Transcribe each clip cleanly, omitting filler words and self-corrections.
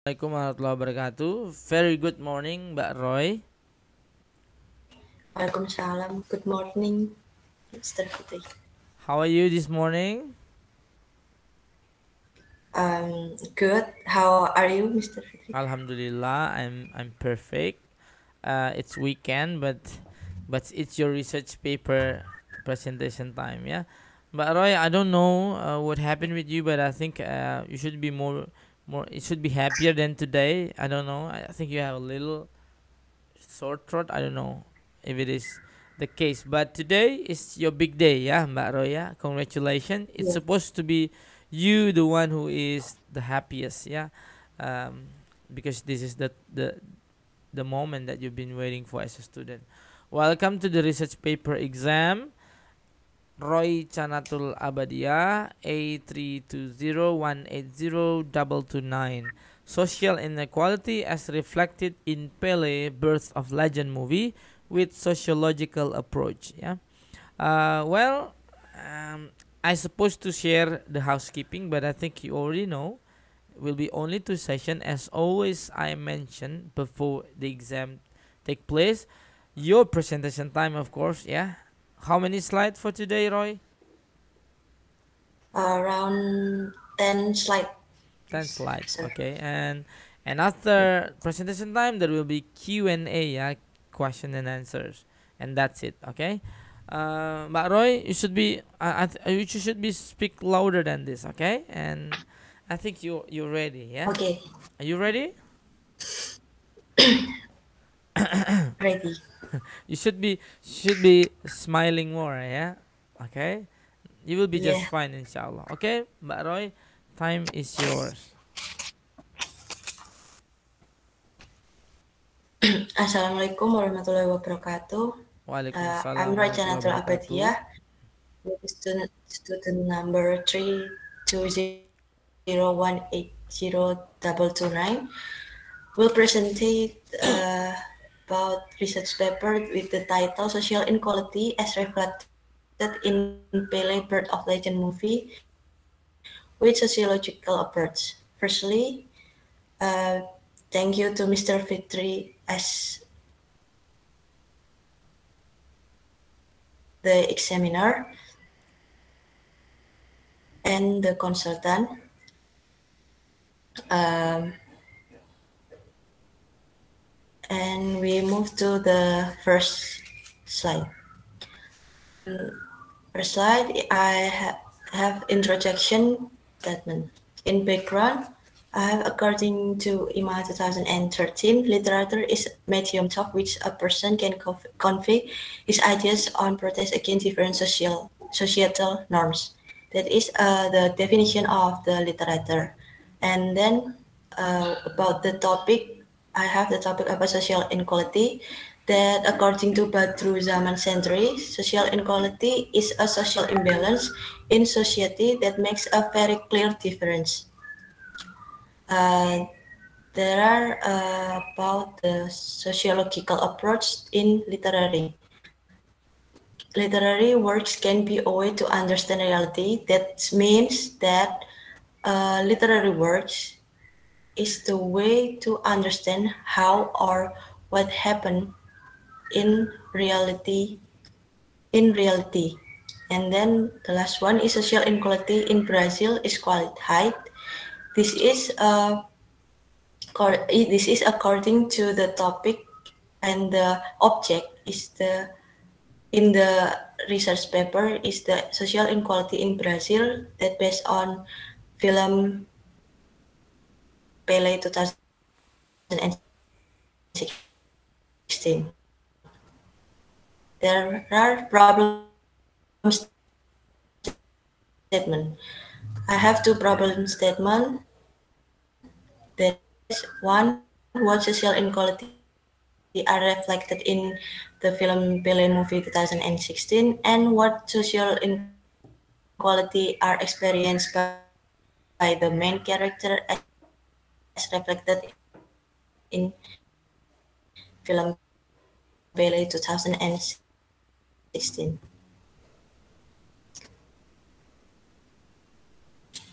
Assalamualaikum warahmatullahi wabarakatuh. Very good morning, Mbak Roy. Waalaikumsalam. Good morning, Mr. Putri. How are you this morning? Good. How are you, Mr. Putri? Alhamdulillah, I'm perfect. It's weekend, but it's your research paper presentation time, yeah. Mbak Roy, I don't know what happened with you, but I think you should be more. It should be happier than today. I don't know. I think you have a little sore throat. I don't know if it is the case, but today is your big day, yeah, Mbak Roya. Congratulations. It's Yeah. supposed to be you, the one who is the happiest, yeah, um, because this is the moment that you've been waiting for as a student. Welcome to the research paper exam. Roy Chanatul Abadia A3201802229. Social inequality as reflected in Pele Birth of Legend movie with sociological approach. Yeah. Well, I supposed to share the housekeeping, but I think you already know. Will be only two sessions, as always. I mentioned before the exam take place. Your presentation time, of course. Yeah. How many slides for today, Roy? Around 10 slides, 10 slides. sir. Okay. And Yeah. after presentation time, there will be Q&A, yeah, question and answers. And that's it. Okay. But Roy, you should be you should be speak louder than this, okay? And I think you're ready, yeah? Okay, Are you ready? ready. You should be smiling more, yeah? Okay? You will be just Yeah. fine, inshallah. Okay, Mbak Roy, time is yours. Assalamualaikum warahmatullahi wabarakatuh. I'm Waalaikumsalam warahmatullahi Rajanatul wabarakatuh. Abadiyah, with student number 320180229. Will present about research paper with the title Social Inequality as Reflected in Pele Bird of Legend movie with sociological approach. Firstly, uh, thank you to Mr. Fitri as the examiner and the consultant. Um, and we move to the first slide. First slide, I have introduction statement. In background, I have according to IMA 2013, literature is medium talk which a person can convey his ideas on protest against different societal norms. That is the definition of the literature. And then about the topic, I have the topic about social inequality that according to Badru Zaman Century, social inequality is a social imbalance in society that makes a very clear difference. Uh, there are about the sociological approach in literary. Literary works can be a way to understand reality. That means that literary works is the way to understand how or what happened in reality in reality. And then the last one is social inequality in Brazil is quite high. This is this is according to the topic, and the object is the in the research paper is the social inequality in Brazil that based on film Pele 2016. There are problem statement. I have two problem statement. That is one, what social inequality are reflected in the film Pele movie 2016, and what social inequality are experienced by the main character as reflected in film Pele 2016.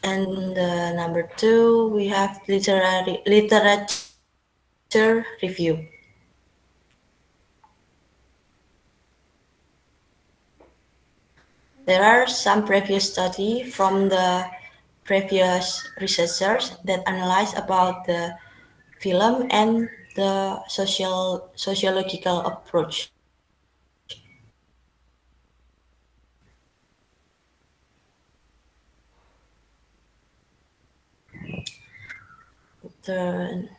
And number 2, we have literature review. There are some previous studies from the previous researchers that analyze about the film and the sociological approach. The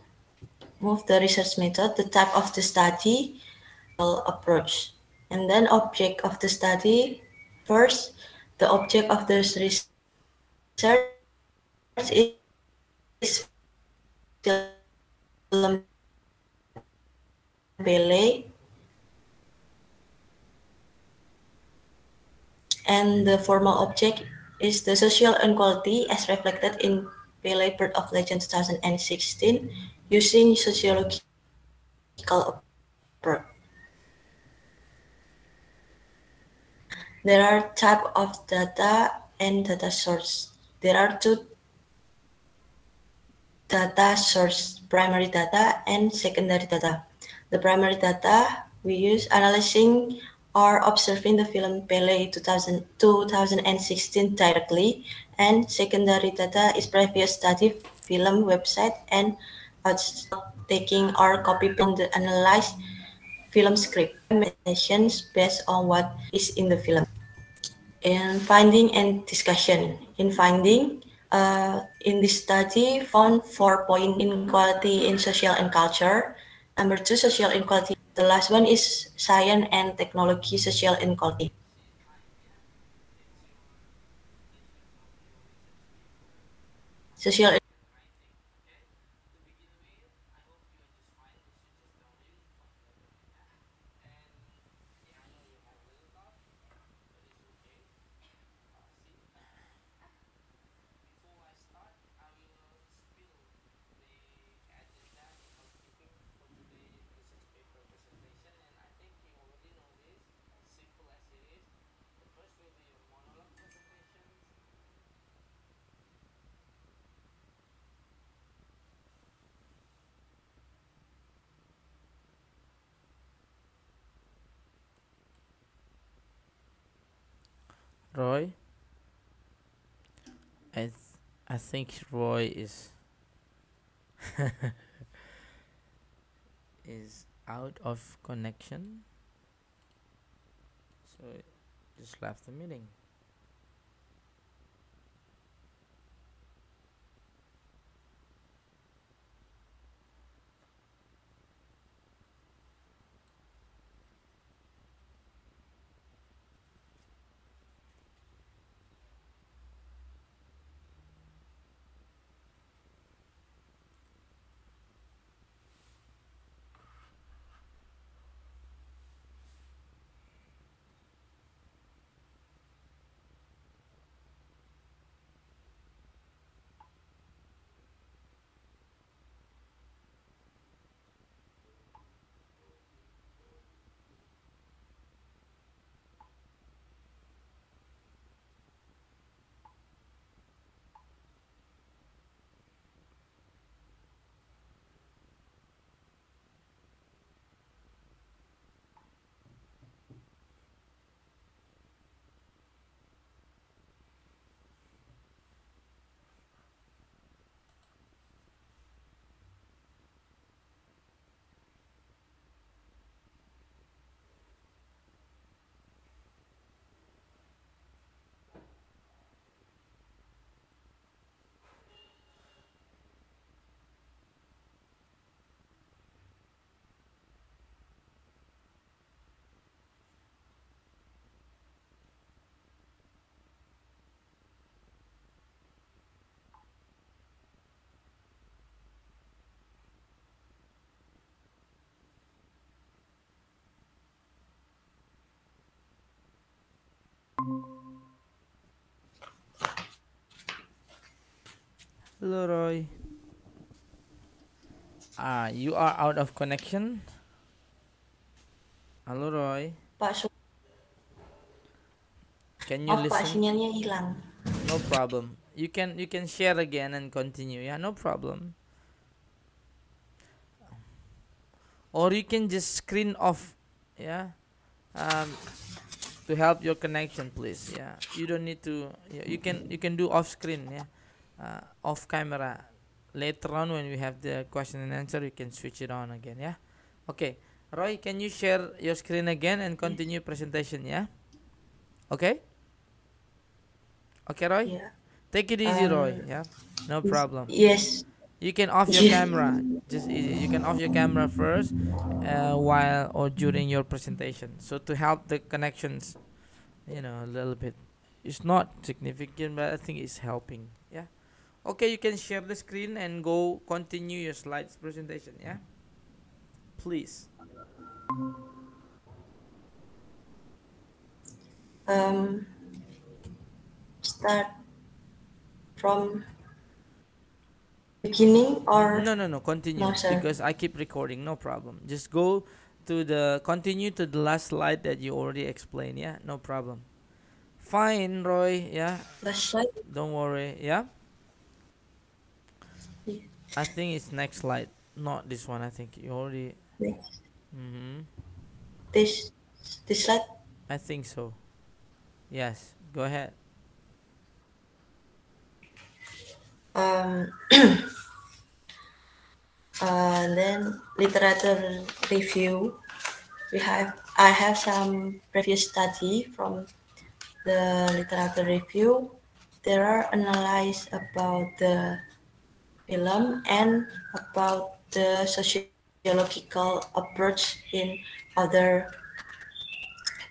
move the research method, the type of the study, approach, and then object of the study. First, the object of this research is film Pele, and the formal object is the social inequality as reflected in Pele Birth of Legend 2016 using sociological approach. There are type of data and data source. There are two data source, primary data and secondary data. The primary data we use analyzing or observing the film Pele 2016 directly, and secondary data is previous study film website and taking or copy from the analyzed film script recommendations based on what is in the film. In finding and discussion. In finding, in this study, found 4 points: inequality in social and culture. Number 2, social inequality. The last one is science and technology social inequality. Social Roy, I think Roy is out of connection, so just left the meeting. Hello, Roy. You are out of connection. Halo, Roy. Pak, Can you maaf Pak, listen? sinyalnya hilang. No problem. you can share again and continue. Yeah, no problem. Or you can just screen off. Yeah. Um, to help your connection, please. Yeah, you don't need to. Yeah, you can do off screen. Yeah, off camera. Later on, when we have the question and answer, you can switch it on again. Yeah. Okay. Roy, can you share your screen again and continue presentation? Yeah. Okay. Okay, Roy. Yeah. Take it easy, Roy. Yeah. No problem. Yes. You can off your Yeah. camera. Just easy. You can off your camera first, while or during your presentation. So to help the connections, a little bit. It's not significant, but I think it's helping. Yeah. Okay, you can share the screen and go continue your slides presentation. Yeah. Please. Start from beginning or No, no, no. Continue no, sir? because I keep recording. No problem. Just go to the continue to the last slide that you already explained. Yeah. No problem. Fine, Roy. Yeah. Last slide. Don't worry. Yeah. Yeah. I think it's next slide, not this one. I think you already. Next. Mm-hmm. This slide. I think so. Yes. Go ahead. Um, then literature review. I have some previous study from the literature review. There are analyses about the film and about the sociological approach in other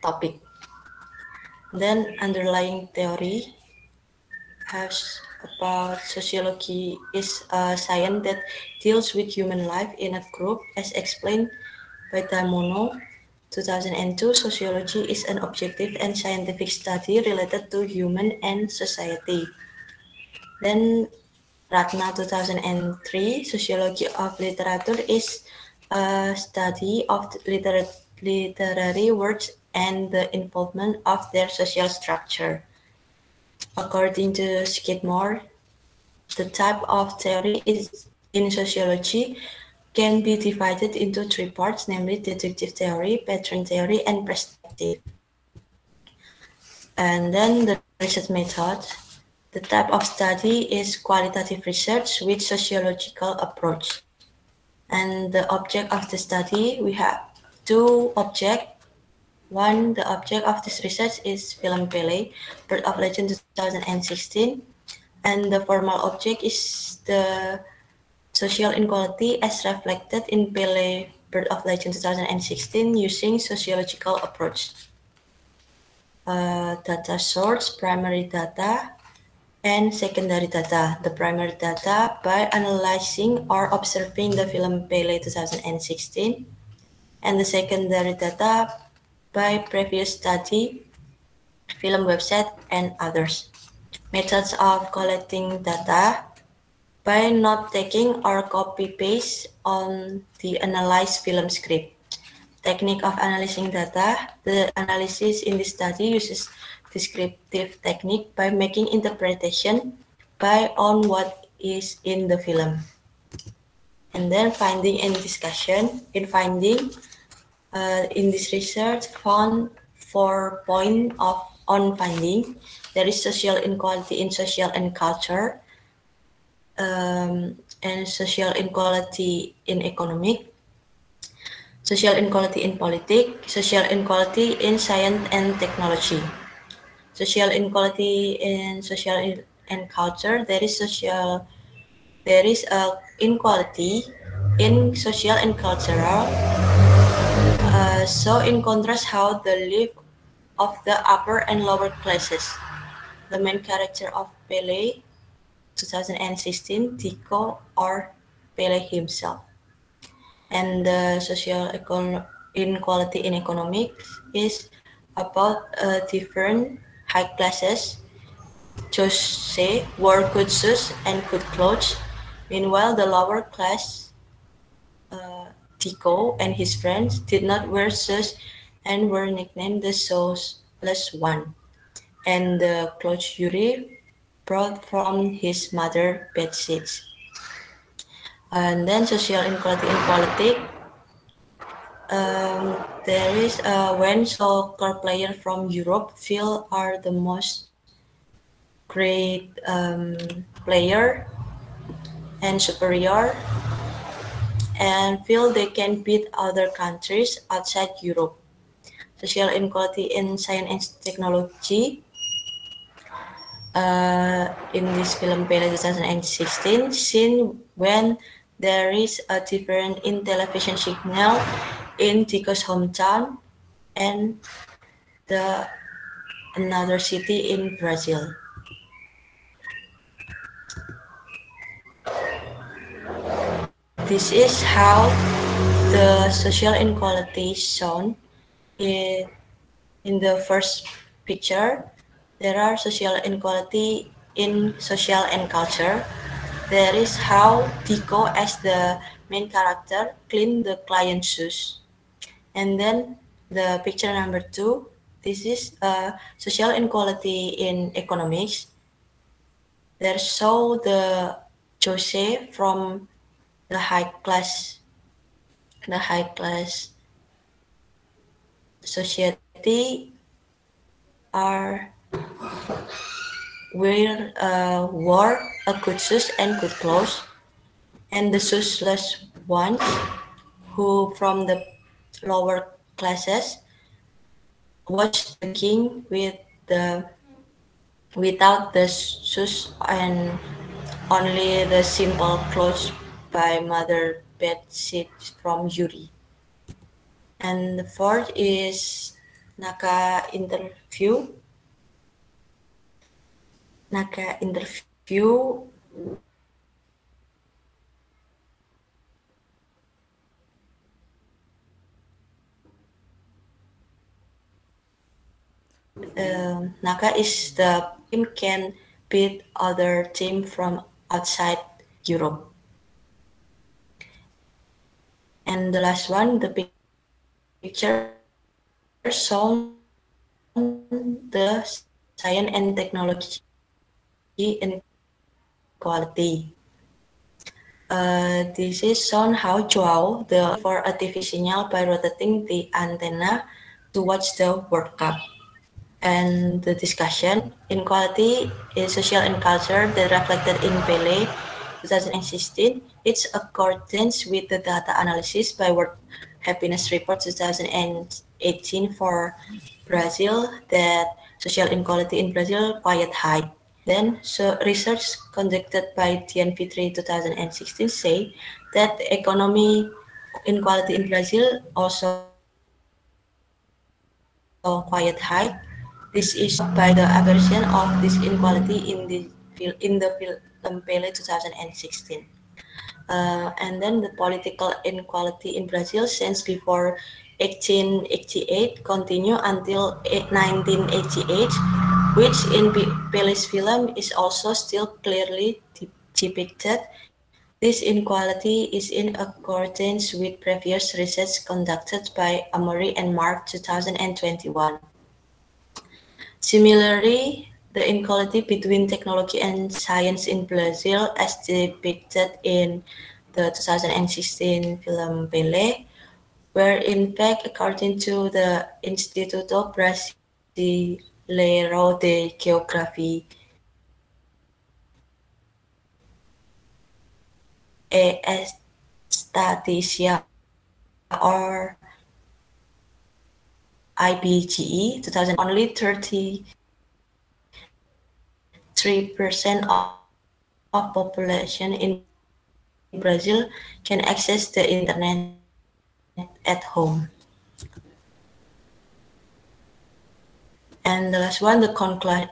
topic. Then underlying theory has about sociology is a science that deals with human life in a group as explained by Damono 2002. Sociology is an objective and scientific study related to human and society. Then Ratna 2003, Sociology of Literature is a study of literary works and the involvement of their social structure. According to Skidmore, the type of theory is in sociology can be divided into three parts, namely deductive theory, pattern theory, and perspective. And then the research method. The type of study is qualitative research with sociological approach. And the object of the study, we have two objects. One, the object of this research is film Pele, Birth of Legend 2016. And the formal object is the social inequality as reflected in Pele, Birth of Legend 2016 using sociological approach. Data source, primary data, and secondary data. The primary data by analyzing or observing the film Pele 2016, and the secondary data by previous study, film website, and others. Methods of collecting data by not taking or copy-paste on the analyzed film script. Technique of analyzing data. The analysis in this study uses descriptive technique by making interpretation by on what is in the film. And then finding and discussion. In finding, in this research found 4 points on finding. There is social inequality in social and culture, and social inequality in economic, social inequality in politics, social inequality in science and technology. Social inequality in social and culture. There is a inequality in social and cultural. So in contrast, how the life of the upper and lower classes. The main character of Pele 2016, Tico or Pele himself. And the social inequality in economics is about different high classes. Jose wore good shoes and good clothes. Meanwhile, the lower class, Tico and his friends, did not wear shoes and were nicknamed the shoeless one. And the clothes jury brought from his mother bed sheets. And then social inequality in politics. There is when soccer players from Europe feel are the most great player and superior and feel they can beat other countries outside Europe. Social inequality in science and technology. In this film Pele 2016, scene when there is a difference in television signal in Tico's hometown and the another city in Brazil. This is how the social inequality shown in, in the first picture. There are social inequality in social and culture. There is how Tico as the main character clean the client's shoes. And then the picture number 2, this is social inequality in economics. There show the Jose from the high class society are wore a good shoes and good clothes, and the shoeless ones who from the lower classes watch the king with the without the shoes and only the simple clothes by mother bed sheets from Yuri. And the fourth is Naka interview. Naka interview Naka is the team can beat other team from outside Europe. And the last one, the picture shown the science and technology inequality. This is shown how Joao the for a TV signal by rotating the antenna to watch the World Cup. And the discussion inequality is social and culture that reflected in Pele 2016. It's accordance with the data analysis by World Happiness Report 2018 for Brazil that social inequality in Brazil quite high. Then, so research conducted by Dian Fitri 2016 say that economy inequality in Brazil also quite high. This is by the aversion of this inequality in the film Pele 2016. And then the political inequality in Brazil since before 1888 continue until 1988, which in Pele's film is also still clearly depicted. This inequality is in accordance with previous research conducted by Amory and Mark 2021. Similarly, the inequality between technology and science in Brazil, as depicted in the 2016 film Pelé, were in fact, according to the Instituto Brasileiro de Geografia e Estatística, or IBGE 2000, only 33% of population in Brazil can access the internet at home. And the last one, the conclusion.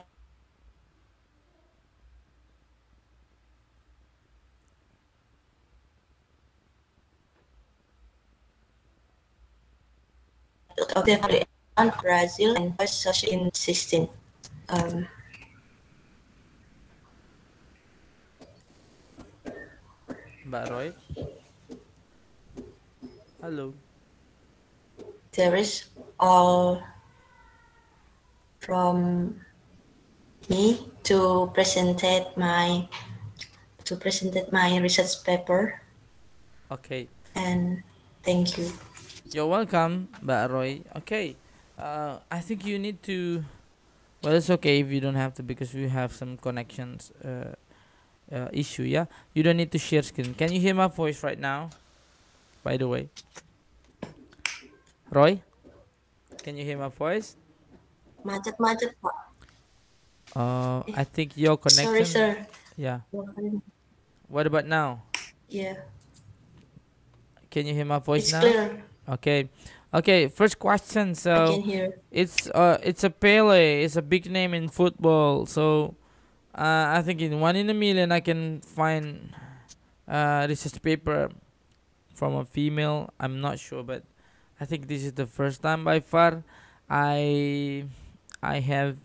Of the Brazil and social in 16. Mbak Roy, halo. There is all from me to present my research paper, Okay. and thank you. You're welcome, Mbak Roy. Okay. I think you need to. Well, it's okay if you don't have to because we have some connections issue. Yeah, you don't need to share screen. Can you hear my voice right now? By the way, Roy, can you hear my voice? Macet-macet, Pak. I think your Sorry, connection. sir. Yeah. What about now? Yeah, Can you hear my voice it's now? clear. Okay. Okay. First question. I So, can hear. it's a Pele. It's a big name in football. So, I think in 1 in a million I can find research paper from a female. I'm not sure, but I think this is the first time by far I I have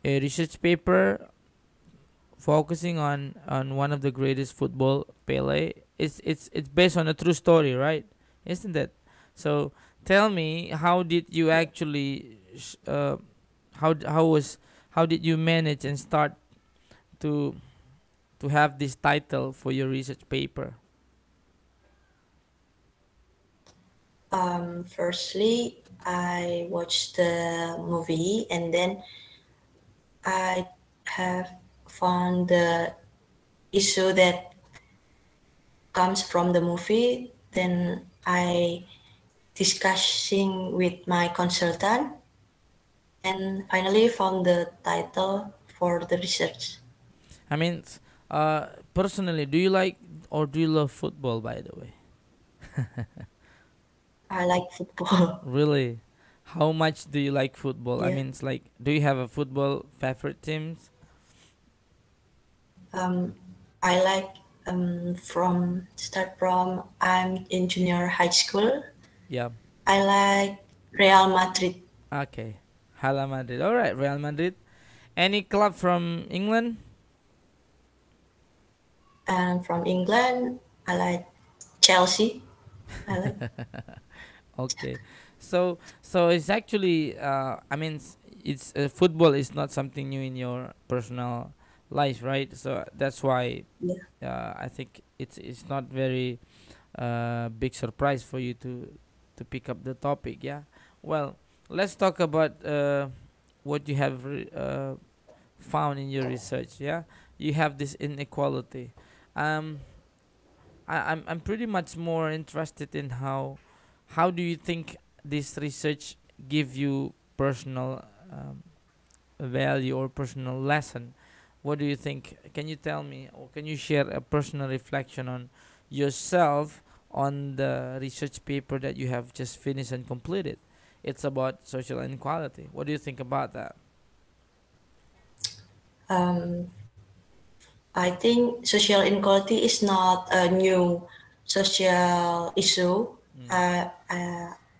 a research paper focusing on one of the greatest football Pele. It's based on a true story, right? Isn't it? So tell me, how did you actually how was how did you manage and start to to have this title for your research paper? Firstly, I watched the movie, and then I have found the issue that comes from the movie. Then I discussing with my consultant, and finally found the title for the research. I mean, personally, do you like or do you love football? By the way, I like football. really, how much do you like football? I Yeah. mean, it's like, do you have a football favorite teams? Um, I like from I'm in junior high school. Yeah. I like Real Madrid. Okay. Hala Madrid. All right, Real Madrid. Any club from England? And from England, I like Chelsea. I like Okay. So it's actually I mean it's football is not something new in your personal life, right? So that's why yeah. I think it's not very big surprise for you to pick up the topic. Yeah. Well, let's talk about what you have found in your research. Yeah, you have this inequality. Um, I'm pretty much more interested in how do you think this research give you personal value or personal lesson? What do you think? Can you tell me or can you share a personal reflection on yourself on the research paper that you have just finished and completed? It's about social inequality. What do you think about that? Um, I think social inequality is not a new social issue. Mm.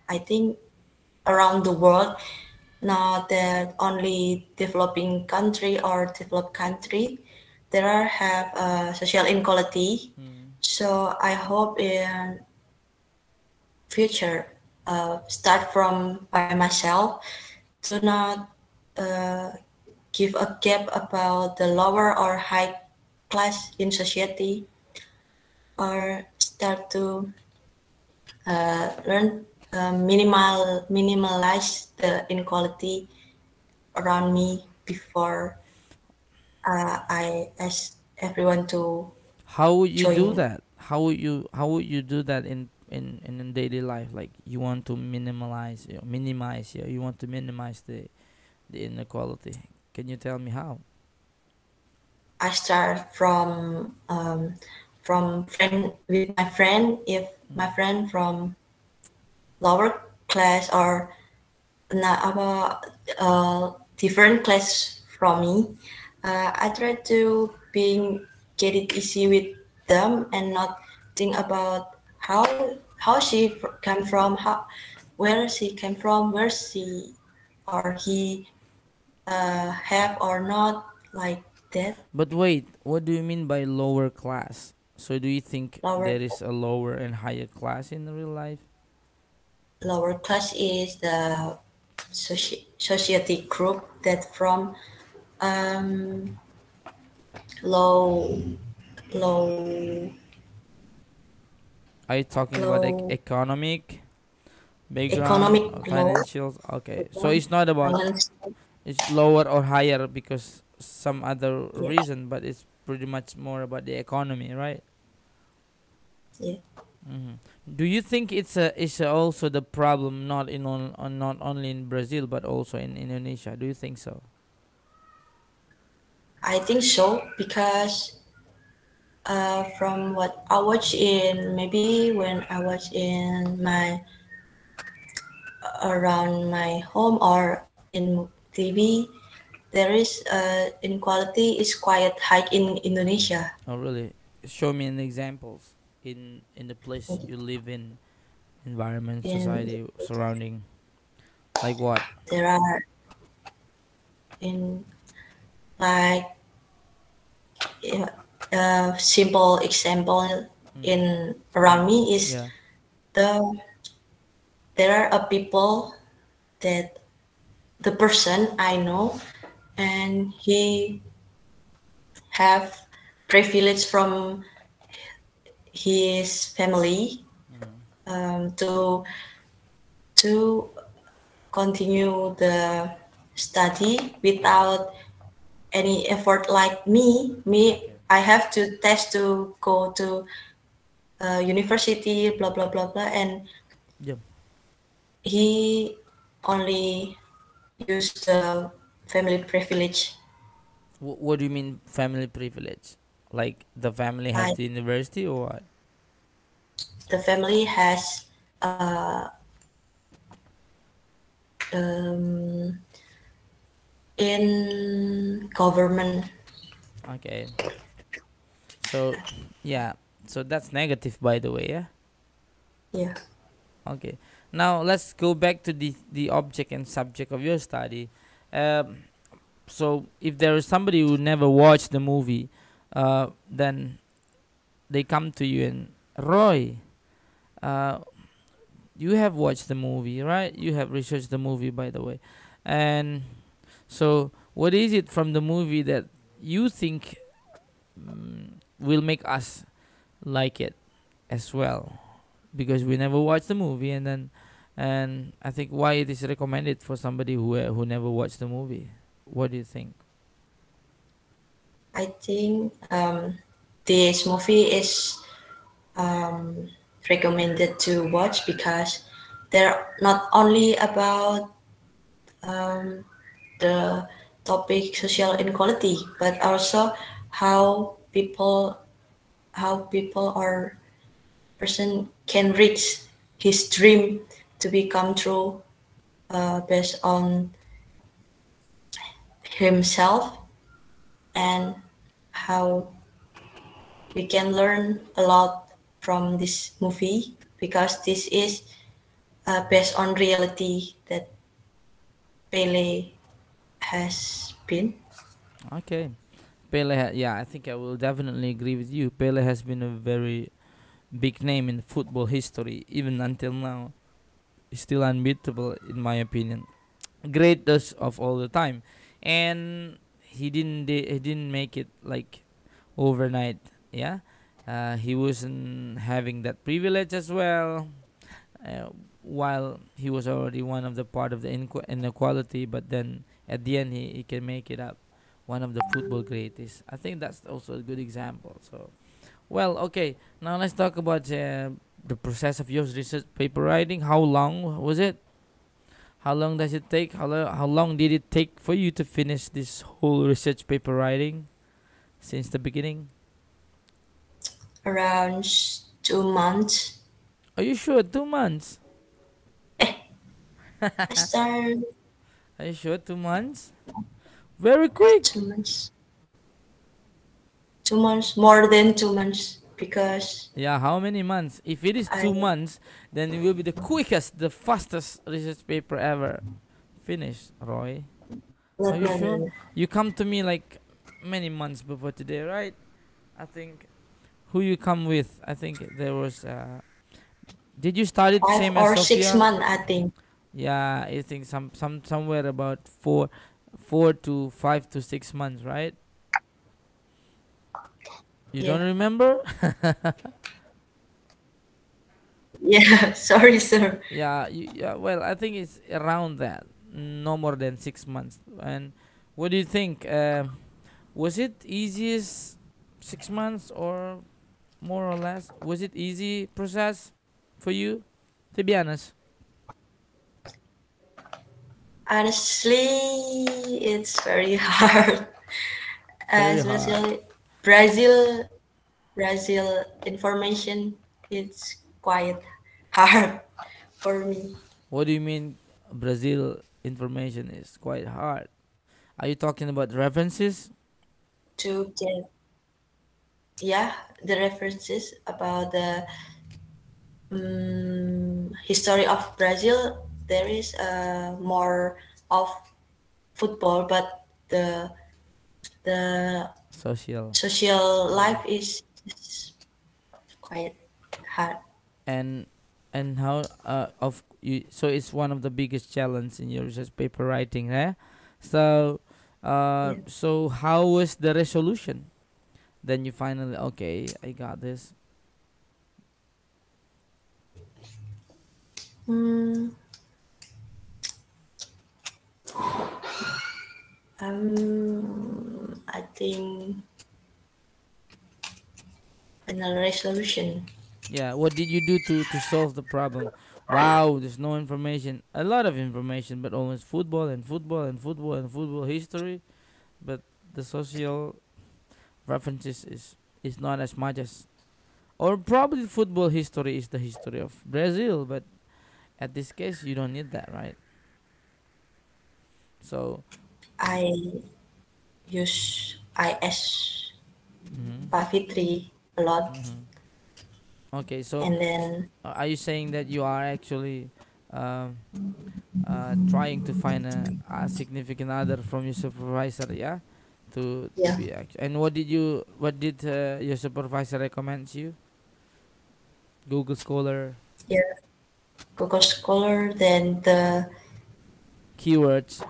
I think around the world, not that only developing country or developed country, there are have social inequality. Mm. So I hope in future, start from by myself to not uh, give a gap about the lower or high class in society, or start to learn minimalize the inequality around me before I ask everyone to How would you do join. that? How would you do that in daily life? Like you want to you want to minimize the inequality. Can you tell me how? I start from friend with my friend. If my Mm. friend from lower class or not about different class from me, I try to being get it easy with them and not think about how she came from, how where she came from, where she or he have or not, like that. But wait, what do you mean by lower class? So do you think Lower there is a lower and higher class in real life? lower class is the society group that from um, low, low, Are you talking about low economic background economic or low financials? Okay, so background, it's not about finance. it's lower or higher because some other Yeah, reason, but it's pretty much more about the economy, right? yeah. hmm Do you think it's also the problem not not only in Brazil but also in Indonesia? Do you think so? I think so because from what I watch in maybe when I was in my around my home or in TV, there is inequality is quite high in Indonesia. Oh, really? Show me an examples in the place you live in, environment, In society, surrounding. Like what? there are in like a simple example Mm. in around me is Yeah. the there are a people that the person I know and he have privilege from his family Mm. to to continue the study without any effort like me Okay. I have to test to go to university blah blah blah blah and Yeah. he only used the family privilege What do you mean family privilege? Like the family has like the university or what? the family has um, in government. Okay. So yeah. So that's negative, by the way. Yeah. Yeah, Okay. Now let's go back to the object and subject of your study. Um, so if there is somebody who never watched the movie, then they come to you and Roy, uh, you have watched the movie, right? You have researched the movie, by the way, and so what is it from the movie that you think will make us like it as well? Because we never watched the movie, and I think why it is recommended for somebody who never watched the movie. What do you think? I think this movie is um, recommended to watch because they're not only about um, the topic social inequality, but also how people or person can reach his dream to become true based on himself and how we can learn a lot from this movie because this is based on reality that Pele has been. Okay, yeah, I think I will definitely agree with you. Pele has been a very big name in football history, even until now. He's still unbeatable, in my opinion. Greatest of all the time, and he didn't make it like overnight. Yeah, he wasn't having that privilege as well. While he was already one of the part of the inequality, but then at the end he can make it up. One of the football greatest. I think that's also a good example. So, well, okay. Now let's talk about the process of your research paper writing. How long was it? How long does it take? How long did it take for you to finish this whole research paper writing since the beginning? Around 2 months. Are you sure? 2 months? I started Are you sure? 2 months? Very quick. 2 months. 2 months, more than 2 months, because Yeah, how many months? If it is I 2 months, then it will be the quickest, the fastest research paper ever finished, Roy. Are not, you not, sure? not, You come to me like many months before today, right? I think who you come with. I think there was. Did you start it five same as or six Sophia? months, I think. Yeah, I think somewhere about four, 4 to 5 to 6 months, right? You don't Yeah. remember? Yeah. Sorry, sir. Yeah, yeah. Well, I think it's around that, no more than 6 months. And what do you think? Was it easiest 6 months or more or less? Was it easy process for you? To be honest, Honestly, it's very hard. very hard. Especially Brazil, Brazil information. It's quite hard for me What do you mean Brazil information is quite hard? Are you talking about references? to get. Yeah, the references about the history of Brazil. There is more of football, but the Social. social Mm. life is quite hard. and and how of you, so it's one of the biggest challenge in your research paper writing, eh? So Yeah. so how was the resolution? Then you finally, okay, I got this. Mm, I think final resolution. Yeah, what did you do to solve the problem? Wow, there's no information, a lot of information, but almost football and football and football and football history, but the social references is not as much as, or probably football history is the history of Brazil, but at this case you don't need that, right? So I use IS mm-hmm, Pavitri a lot, mm-hmm. Okay, so and then are you saying that you are actually um, trying to find a significant other from your supervisor, yeah, to yeah, be and what did your supervisor recommend you? Google Scholar, yeah, Google Scholar. Then the keywords,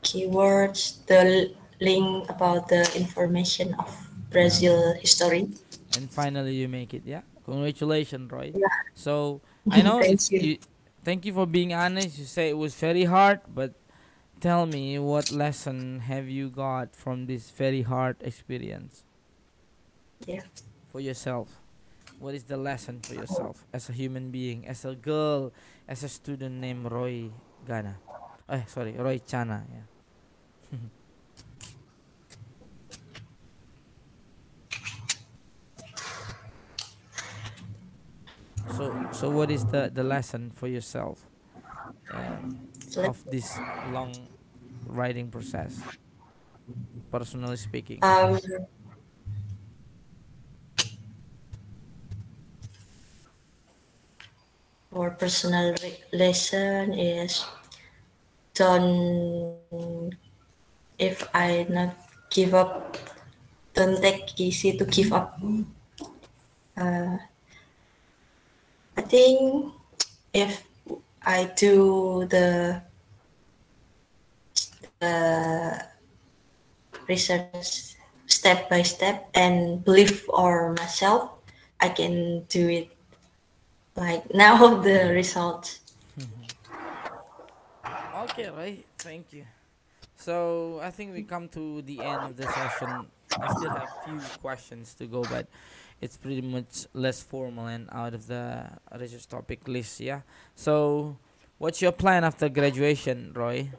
keywords, the link about the information of yeah, Brazil history. and finally you make it, yeah. Congratulations, Roy. Yeah, So I know thank it's you. you. Thank you for being honest. You say it was very hard, but tell me, what lesson have you got from this very hard experience Yeah. for yourself? What is the lesson for yourself as a human being, as a girl, as a student named Roy Gana? Sorry, Roy Chana. Yeah. So what is the lesson for yourself So, of this long writing process, personally speaking? um, more personal lesson is don't if I not give up, don't take easy to give up. Uh, I think if I do the research step by step and believe or myself, I can do it. Like now, the results. Okay, Roy. Thank you. So I think we come to the end of the session. I still have few questions to go, but it's pretty much less formal and out of the research topic list. Yeah. So, what's your plan after graduation, Roy?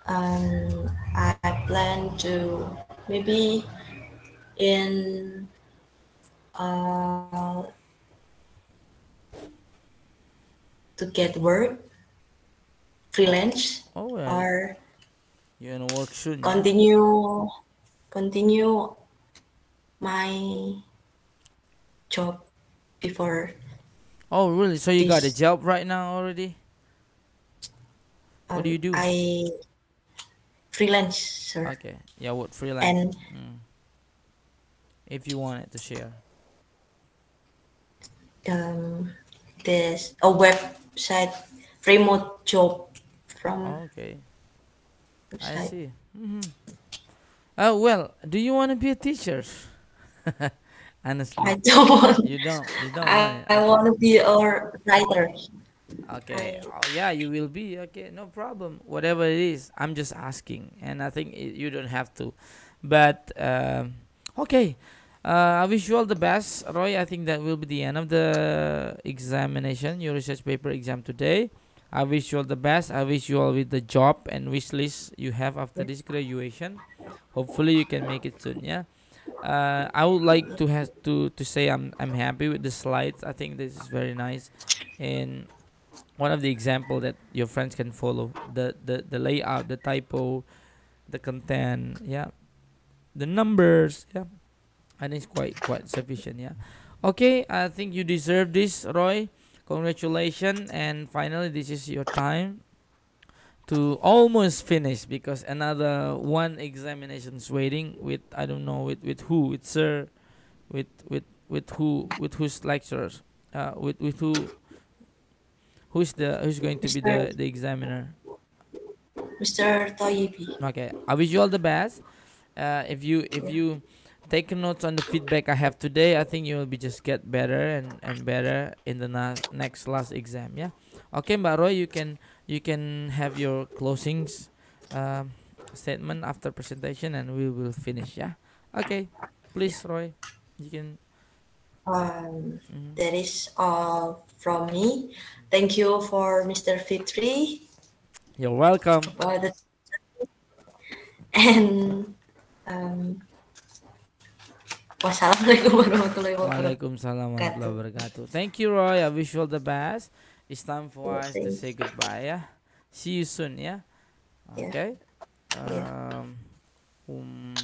I plan to maybe in uh, to get work freelance Oh, well, or you're gonna work soon, yeah. continue my job before Oh, really? So you got a this. job right now already? What do you do? I freelancer Okay. Yeah, what freelance? and Mm. If you wanted to share. um, there's a website remote job from Okay. I website. see. Well, do you want to be a teacher? I Honestly, don't want. you don't want it. I Okay. want to be a writer. Okay. I Oh, yeah, you will be. Okay, no problem. Whatever it is, I'm just asking, and I think you don't have to. But okay. I wish you all the best, Roy. I think that will be the end of the examination, your research paper exam today. I wish you all the best. I wish you all with the job and wish list you have after this graduation. Hopefully, you can make it soon. Yeah. I would like to have to say I'm happy with the slides. I think this is very nice, and one of the example that your friends can follow the layout, the typo, the content, yeah, the numbers, yeah, and it's quite sufficient, yeah. Okay, I think you deserve this, Roy. Congratulations, and finally this is your time to almost finish because another one examination is waiting with, I don't know, with who, with sir, with who, with whose lecturers, with who's going to be Mr. the examiner. Mr. Toyibi. Okay, I wish you all the best. If you take notes on the feedback I have today, I think you will be just get better and better in the next last exam. Yeah. Okay, Mbak Roy, you can have your closings um, statement after presentation, and we will finish. Yeah. Okay. Please, Roy, you can. Mhm. That is all from me. Thank you for Mr. Fitri You're welcome. for the and um, wassalamualaikum warahmatullahi Waalaikumsalam warahmatullahi wabarakatuh. wabarakatuh. Thank you, Roy. I wish you all the best. It's time for Yeah, us to thank say goodbye. Yeah. See you soon. Yeah. yeah, Okay. yeah. Um. um